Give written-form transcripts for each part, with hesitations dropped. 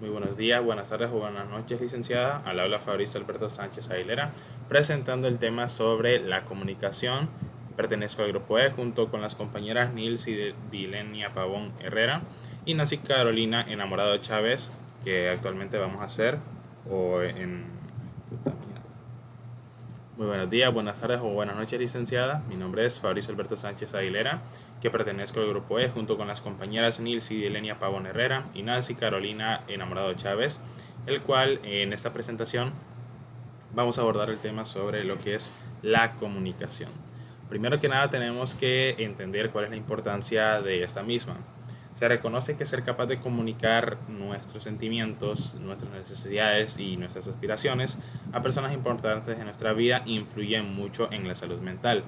Muy buenos días, buenas tardes o buenas noches, licenciada. Al habla Fabrizio Alberto Sánchez Aguilera, presentando el tema sobre la comunicación. Pertenezco al grupo E junto con las compañeras Nils y Dilenia Pavón Herrera y Nancy Carolina Enamorado Chávez, que actualmente vamos a hacer o en... Muy buenos días, buenas tardes o buenas noches, licenciada. Mi nombre es Fabricio Alberto Sánchez Aguilera, que pertenezco al grupo E junto con las compañeras Nils y Elenia Pavón Herrera y Nancy Carolina Enamorado Chávez, el cual en esta presentación vamos a abordar el tema sobre lo que es la comunicación. Primero que nada tenemos que entender cuál es la importancia de esta misma. Se reconoce que ser capaz de comunicar nuestros sentimientos, nuestras necesidades y nuestras aspiraciones a personas importantes en nuestra vida influye mucho en la salud mental.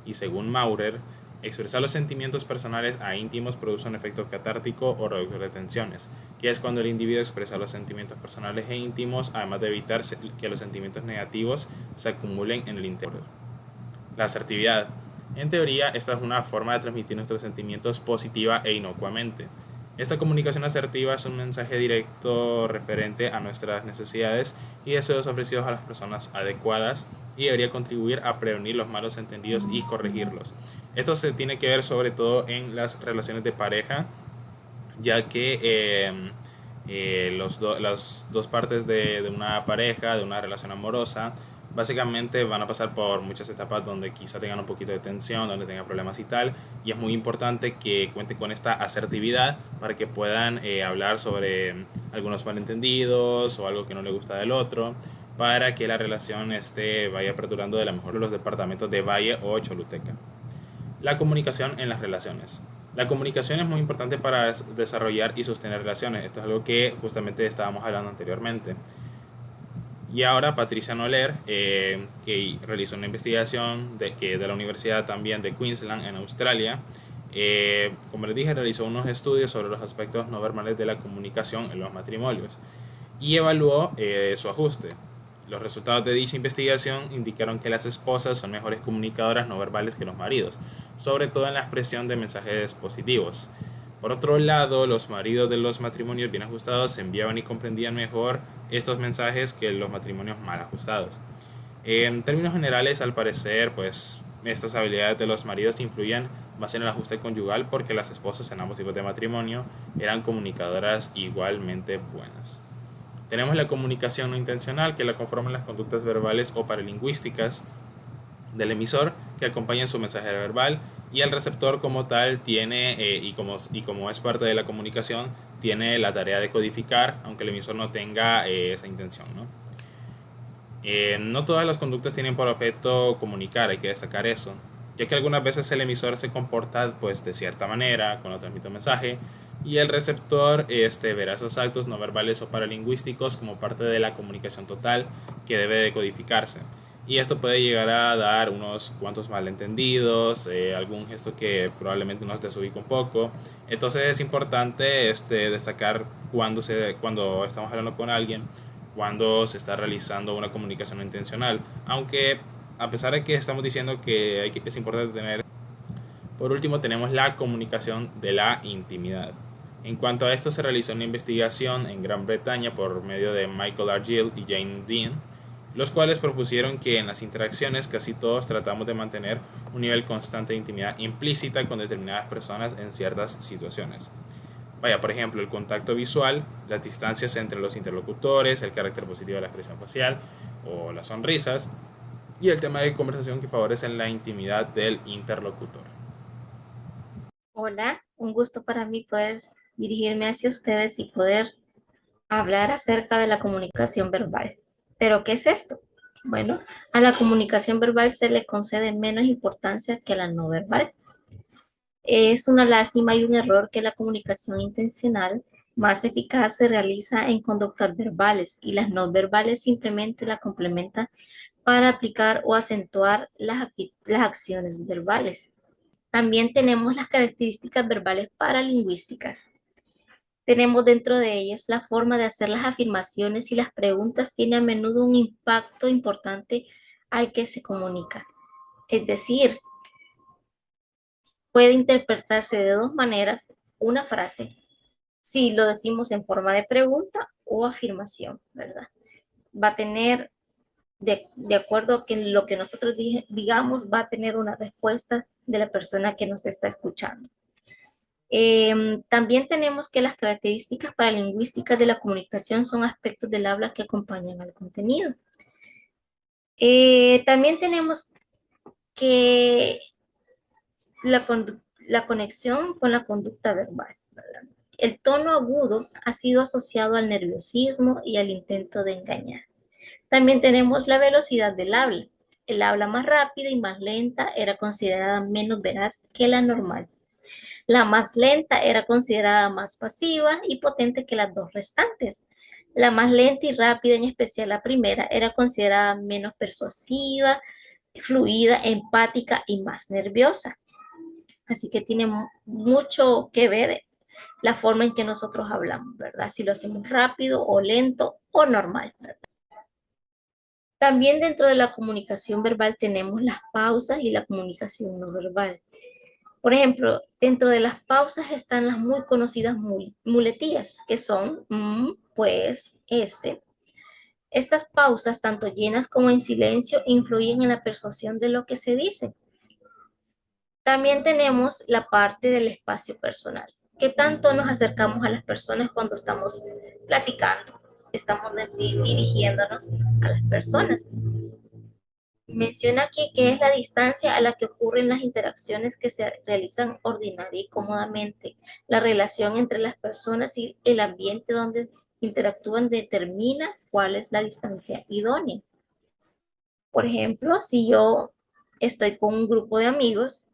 Y según Maurer, expresar los sentimientos personales a íntimos produce un efecto catártico o reductor de tensiones, que es cuando el individuo expresa los sentimientos personales e íntimos, además de evitar que los sentimientos negativos se acumulen en el interior. La asertividad. En teoría, esta es una forma de transmitir nuestros sentimientos positiva e inocuamente. Esta comunicación asertiva es un mensaje directo referente a nuestras necesidades y deseos ofrecidos a las personas adecuadas y debería contribuir a prevenir los malos entendidos y corregirlos. Esto se tiene que ver sobre todo en las relaciones de pareja, ya que las dos partes de una pareja, de una relación amorosa, básicamente van a pasar por muchas etapas donde quizá tengan un poquito de tensión, donde tengan problemas y tal, y es muy importante que cuenten con esta asertividad para que puedan hablar sobre algunos malentendidos o algo que no le gusta del otro, para que la relación vaya perdurando de la mejor de los departamentos de Valle o Choluteca. La comunicación en las relaciones. La comunicación es muy importante para desarrollar y sostener relaciones. Esto es algo que justamente estábamos hablando anteriormente. Y ahora Patricia Noller, que realizó una investigación de la Universidad también de Queensland en Australia, como les dije, realizó unos estudios sobre los aspectos no verbales de la comunicación en los matrimonios y evaluó su ajuste. Los resultados de dicha investigación indicaron que las esposas son mejores comunicadoras no verbales que los maridos, sobre todo en la expresión de mensajes positivos. Por otro lado, los maridos de los matrimonios bien ajustados enviaban y comprendían mejor estos mensajes que los matrimonios mal ajustados. En términos generales, al parecer, pues estas habilidades de los maridos influían más en el ajuste conyugal porque las esposas en ambos tipos de matrimonio eran comunicadoras igualmente buenas. Tenemos la comunicación no intencional, que la conforman las conductas verbales o paralingüísticas del emisor que acompañan su mensaje verbal, y el receptor como tal tiene, como es parte de la comunicación, tiene la tarea de codificar, aunque el emisor no tenga esa intención, ¿no? No todas las conductas tienen por objeto comunicar, hay que destacar eso, ya que algunas veces el emisor se comporta pues de cierta manera cuando transmite un mensaje y el receptor verá esos actos no verbales o paralingüísticos como parte de la comunicación total que debe de codificarse. Y esto puede llegar a dar unos cuantos malentendidos, algún gesto que probablemente nos desubique un poco. Entonces es importante destacar cuando estamos hablando con alguien, cuando se está realizando una comunicación no intencional. Aunque a pesar de que estamos diciendo que es importante tener... Por último tenemos la comunicación de la intimidad. En cuanto a esto, se realizó una investigación en Gran Bretaña por medio de Michael Argill y Jane Dean, los cuales propusieron que en las interacciones casi todos tratamos de mantener un nivel constante de intimidad implícita con determinadas personas en ciertas situaciones. Vaya, por ejemplo, el contacto visual, las distancias entre los interlocutores, el carácter positivo de la expresión facial o las sonrisas, y el tema de conversación que favorecen la intimidad del interlocutor. Hola, un gusto para mí poder dirigirme hacia ustedes y poder hablar acerca de la comunicación verbal. ¿Pero qué es esto? Bueno, a la comunicación verbal se le concede menos importancia que a la no verbal. Es una lástima y un error que la comunicación intencional más eficaz se realiza en conductas verbales y las no verbales simplemente la complementan para aplicar o acentuar las acciones verbales. También tenemos las características verbales paralingüísticas. Tenemos dentro de ellas la forma de hacer las afirmaciones y las preguntas tiene a menudo un impacto importante al que se comunica. Es decir, puede interpretarse de dos maneras una frase. si lo decimos en forma de pregunta o afirmación, ¿verdad? Va a tener, de acuerdo a que lo que nosotros digamos, va a tener una respuesta de la persona que nos está escuchando. También tenemos que las características paralingüísticas de la comunicación son aspectos del habla que acompañan al contenido. También tenemos que la conexión con la conducta verbal, ¿verdad? El tono agudo ha sido asociado al nerviosismo y al intento de engañar. También tenemos la velocidad del habla. El habla más rápida y más lenta era considerada menos veraz que la normal. La más lenta era considerada más pasiva y potente que las dos restantes. La más lenta y rápida, en especial la primera, era considerada menos persuasiva, fluida, empática y más nerviosa. Así que tiene mucho que ver la forma en que nosotros hablamos, ¿verdad? Si lo hacemos rápido o lento o normal, ¿verdad? También dentro de la comunicación verbal tenemos las pausas y la comunicación no verbal. Por ejemplo, dentro de las pausas están las muy conocidas muletillas, que son pues, este. Estas pausas, tanto llenas como en silencio, influyen en la persuasión de lo que se dice. También tenemos la parte del espacio personal. ¿Qué tanto nos acercamos a las personas cuando estamos platicando? Estamos dirigiéndonos a las personas. Menciona aquí que es la distancia a la que ocurren las interacciones que se realizan ordinaria y cómodamente. La relación entre las personas y el ambiente donde interactúan determina cuál es la distancia idónea. Por ejemplo, si yo estoy con un grupo de amigos,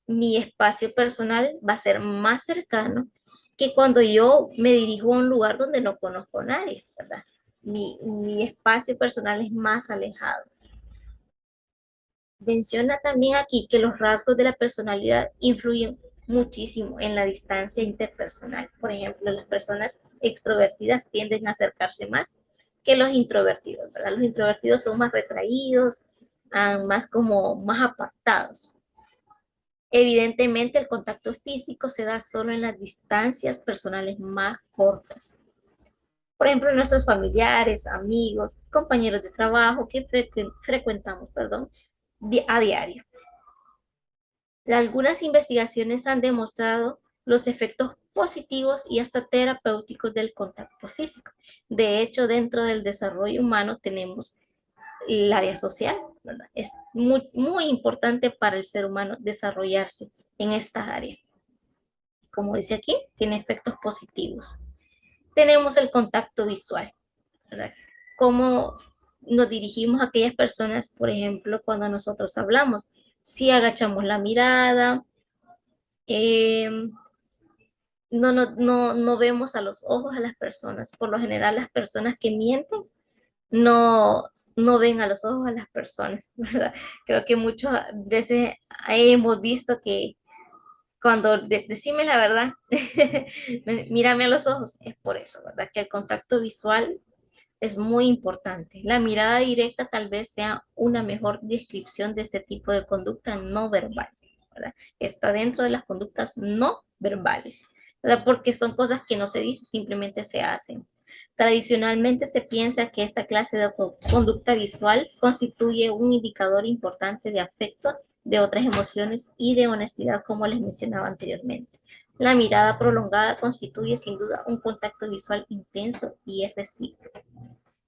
mi espacio personal va a ser más cercano que cuando yo me dirijo a un lugar donde no conozco a nadie, ¿verdad? Mi espacio personal es más alejado. Menciona también aquí que los rasgos de la personalidad influyen muchísimo en la distancia interpersonal. Por ejemplo, las personas extrovertidas tienden a acercarse más que los introvertidos, ¿verdad? Los introvertidos son más retraídos, más como más apartados. Evidentemente, el contacto físico se da solo en las distancias personales más cortas. Por ejemplo, nuestros familiares, amigos, compañeros de trabajo que frecuentamos, perdón, a diario. Algunas investigaciones han demostrado los efectos positivos y hasta terapéuticos del contacto físico. De hecho, dentro del desarrollo humano tenemos el área social, ¿verdad? Es muy, muy importante para el ser humano desarrollarse en esta área. Como dice aquí, tiene efectos positivos. Tenemos el contacto visual, ¿verdad? Cómo nos dirigimos a aquellas personas, por ejemplo, cuando nosotros hablamos. Si agachamos la mirada, eh, no vemos a los ojos a las personas. Por lo general, las personas que mienten no ven a los ojos a las personas, ¿verdad? Creo que muchas veces hemos visto que cuando decime la verdad, mírame a los ojos, es por eso, ¿verdad? Que el contacto visual es muy importante. La mirada directa tal vez sea una mejor descripción de este tipo de conducta no verbal, ¿verdad? Está dentro de las conductas no verbales, ¿verdad? Porque son cosas que no se dicen, simplemente se hacen. Tradicionalmente se piensa que esta clase de conducta visual constituye un indicador importante de afecto, de otras emociones y de honestidad, como les mencionaba anteriormente. La mirada prolongada constituye sin duda un contacto visual intenso y es recíproco.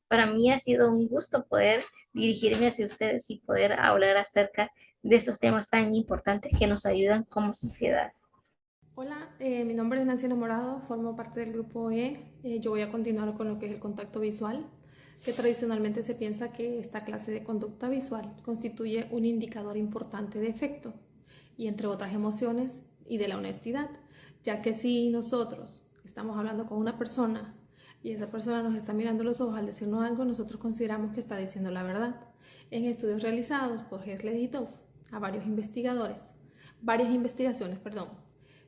Para mí ha sido un gusto poder dirigirme hacia ustedes y poder hablar acerca de estos temas tan importantes que nos ayudan como sociedad. Hola, mi nombre es Nancy Enamorado, formo parte del grupo E. Yo voy a continuar con lo que es el contacto visual, que tradicionalmente se piensa que esta clase de conducta visual constituye un indicador importante de efecto y entre otras emociones y de la honestidad, ya que si nosotros estamos hablando con una persona y esa persona nos está mirando los ojos al decirnos algo, nosotros consideramos que está diciendo la verdad. En estudios realizados por Hesley y Toff a varias investigaciones,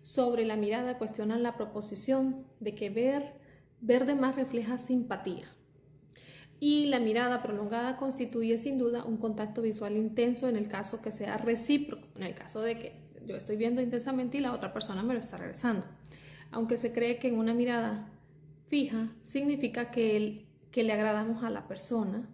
sobre la mirada cuestionan la proposición de que ver de más refleja simpatía. Y la mirada prolongada constituye sin duda un contacto visual intenso en el caso que sea recíproco, en el caso de que yo estoy viendo intensamente y la otra persona me lo está regresando. Aunque se cree que en una mirada fija significa que le agradamos a la persona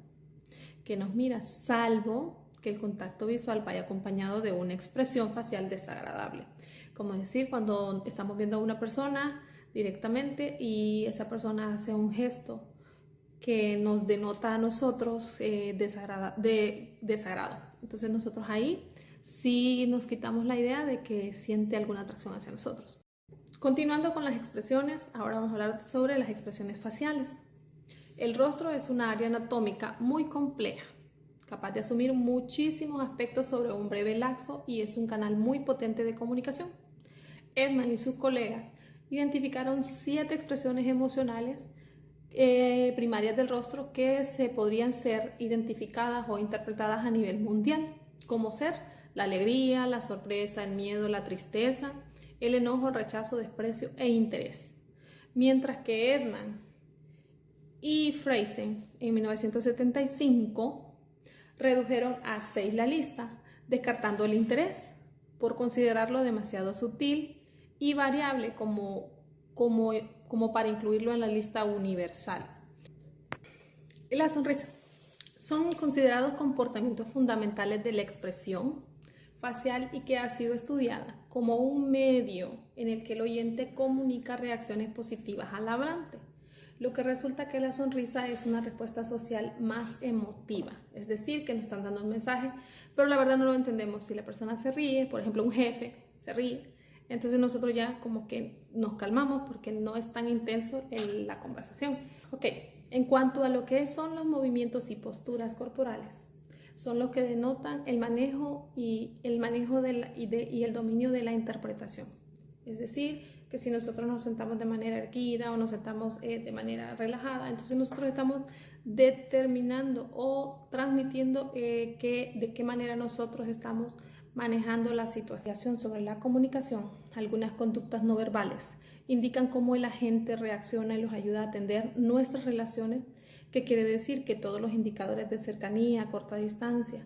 que nos mira, salvo que el contacto visual vaya acompañado de una expresión facial desagradable. Como decir, cuando estamos viendo a una persona directamente y esa persona hace un gesto que nos denota a nosotros desagrado. Entonces nosotros ahí sí nos quitamos la idea de que siente alguna atracción hacia nosotros. Continuando con las expresiones, ahora vamos a hablar sobre las expresiones faciales. El rostro es una área anatómica muy compleja, capaz de asumir muchísimos aspectos sobre un breve lapso y es un canal muy potente de comunicación. Edman y sus colegas identificaron 7 expresiones emocionales primarias del rostro que se podrían ser identificadas o interpretadas a nivel mundial, como ser la alegría, la sorpresa, el miedo, la tristeza, el enojo, el rechazo, desprecio e interés. Mientras que Edman y Fraser en 1975 redujeron a 6 la lista, descartando el interés por considerarlo demasiado sutil y variable como para incluirlo en la lista universal. La sonrisa. Son considerados comportamientos fundamentales de la expresión facial y que ha sido estudiada como un medio en el que el oyente comunica reacciones positivas al hablante, lo que resulta que la sonrisa es una respuesta social más emotiva, es decir, que nos están dando un mensaje, pero la verdad no lo entendemos. Si la persona se ríe, por ejemplo, un jefe se ríe, entonces nosotros ya como que nos calmamos porque no es tan intenso la conversación. Ok, en cuanto a lo que son los movimientos y posturas corporales, son los que denotan el manejo y el dominio de la interpretación. Es decir, que si nosotros nos sentamos de manera erguida o nos sentamos de manera relajada, entonces nosotros estamos determinando o transmitiendo de qué manera nosotros estamos manejando la situación. Sobre la comunicación, algunas conductas no verbales indican cómo el agente reacciona y los ayuda a atender nuestras relaciones, que quiere decir que todos los indicadores de cercanía, corta distancia,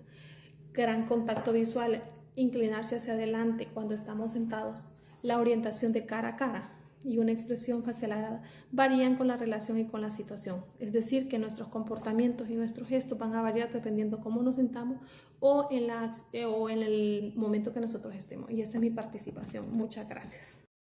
gran contacto visual, inclinarse hacia adelante cuando estamos sentados, la orientación de cara a cara y una expresión facial varían con la relación y con la situación. Es decir, que nuestros comportamientos y nuestros gestos van a variar dependiendo cómo nos sentamos o en el momento que nosotros estemos. Y esta es mi participación. Muchas gracias.